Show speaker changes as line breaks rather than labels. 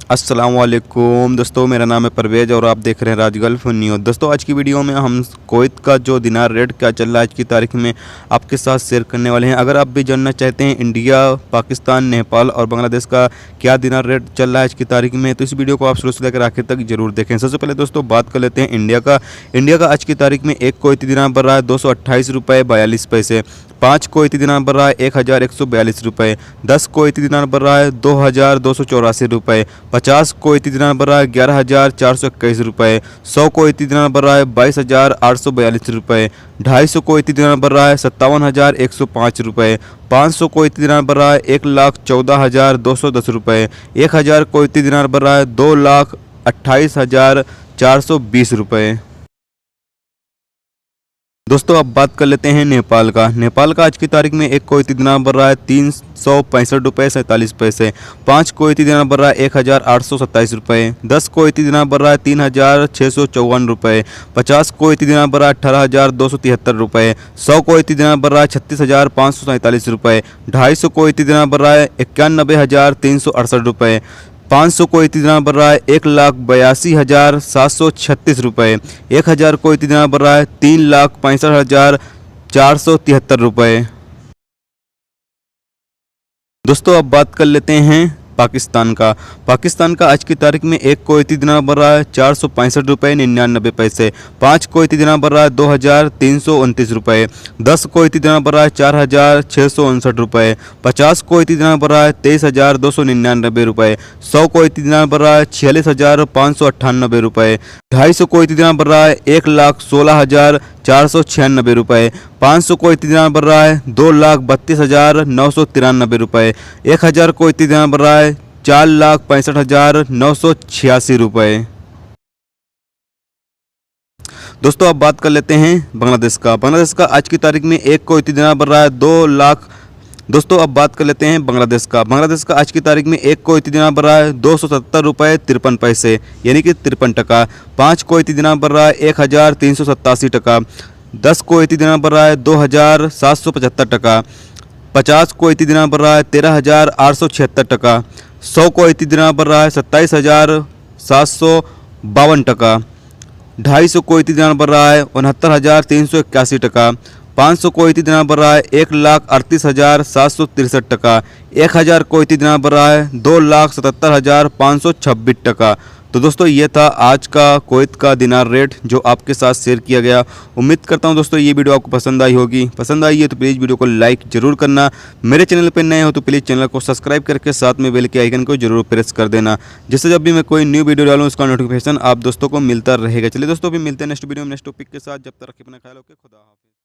अस्सलाम वालेकुम दोस्तों, मेरा नाम है परवेज़ और आप देख रहे हैं राज गल्फ न्यूज़। दोस्तों, आज की वीडियो में हम कुवैत का जो दिनार रेट क्या चल रहा है आज की तारीख में आपके साथ शेयर करने वाले हैं। अगर आप भी जानना चाहते हैं इंडिया, पाकिस्तान, नेपाल और बांग्लादेश का क्या दिनार रेट चल रहा है आज की तारीख में, तो इस वीडियो को आप शुरू से लेकर आखिर तक जरूर देखें। सबसे पहले दोस्तों बात कर लेते हैं इंडिया का आज की तारीख में एक कुवैती दिनार बढ़ रहा है 228 रुपये 42 पैसे। 5 कुवैती दिनार बढ़ रहा है 1142 रुपये। 10 कुवैती दिनार बढ़ रहा है 2284 रुपये। 50 कुवैती दिनार बढ़ रहा है 11421 रुपये। 100 कुवैती दिनार बढ़ रहा है 22842 रुपये। 250 कुवैती दिनार बढ़ रहा है 57105 रुपये। 500 कुवैती दिनार बढ़ रहा है 1,14,210 रुपये। 1000 कुवैती दिनार बढ़ रहा है 2,28,420 रुपये। दोस्तों अब बात कर लेते हैं नेपाल का आज की तारीख में एक कुवैती दिनार बढ़ रहा है 365 रुपये 47 पैसे। 5 कुवैती दिनार बढ़ रहा है 1827 रुपये। 10 कुवैती दिनार बढ़ रहा है 3654 रुपये। 50 कुवैती दिनार बढ़ रहा है 18273 रुपये। 100 कुवैती दिनार बढ़ रहा है 36,547 रुपये। 250 कुवैती दिनार बढ़ रहा है 91,368 रुपये। 500 कुवैती दिनार बढ़ रहा है 1,82,736 रुपये। 1000 कुवैती दिनार बढ़ रहा है 3,65,473 रुपये। दोस्तों अब बात कर लेते हैं पाकिस्तान का आज की तारीख में एक कुवैती दिनार बढ़ रहा है 465 रुपये 99 पैसे। 5 कुवैती दिनार बढ़ रहा है 2,329 रुपये। 10 कुवैती दिनार बढ़ रहा है 4,659 रुपये। 50 कुवैती दिनार बढ़ रहा है 23,299 रुपये। 100 कुवैती दिनार बढ़ रहा है 46,598 रुपये। 250 कुवैती दिनार बढ़ रहा है 1,16,496 रुपये। 500 कुवैती दिनार बढ़ रहा है 2,32,993 रुपये। 1000 कुवैती दिनार बढ़ रहा है 4,65,986 रुपये। दोस्तों अब बात कर लेते हैं बांग्लादेश का आज की तारीख में एक कुवैती दिनार बढ़ रहा है 2 लाख। दोस्तों अब बात कर लेते हैं बांग्लादेश का आज की तारीख में एक कुवैती दिनार बढ़ रहा है 270 रुपये 53 पैसे यानी कि 53 टका। 5 कुवैती दिनार बढ़ रहा है 1,387 टका। 10 कुवैती दिनार बढ़ रहा है 2,775 टका। 50 कुवैती दिनार बढ़ रहा है 13,876 टका। 100 कुवैती दिनार बढ़ रहा है 27,752 टका। 250 कुवैती दिनार बढ़ रहा है 69,381 टका। 500 कुवैती दिनार बढ़ रहा है 1,38,763 टका। 1000 कुवैती दिनार बढ़ रहा है 2,77,526 टका। तो दोस्तों ये था आज का कुवैत का दिनार रेट जो आपके साथ शेयर किया गया। उम्मीद करता हूँ दोस्तों ये वीडियो आपको पसंद आई होगी। पसंद आई है तो प्लीज़ वीडियो को लाइक जरूर करना। मेरे चैनल पर नए हो तो प्लीज़ चैनल को सब्सक्राइब करके साथ में बेल के आइकन को जरूर प्रेस कर देना, जिससे जब भी मैं कोई न्यू वीडियो डालूँ उसका नोटिफिकेशन आप दोस्तों को मिलता रहेगा। चलिए दोस्तों अभी मिलते हैं नेक्स्ट वीडियो में नेक्स्ट टॉपिक के साथ। जब तक अपना ख्याल रखें, खुदा हाफिज़।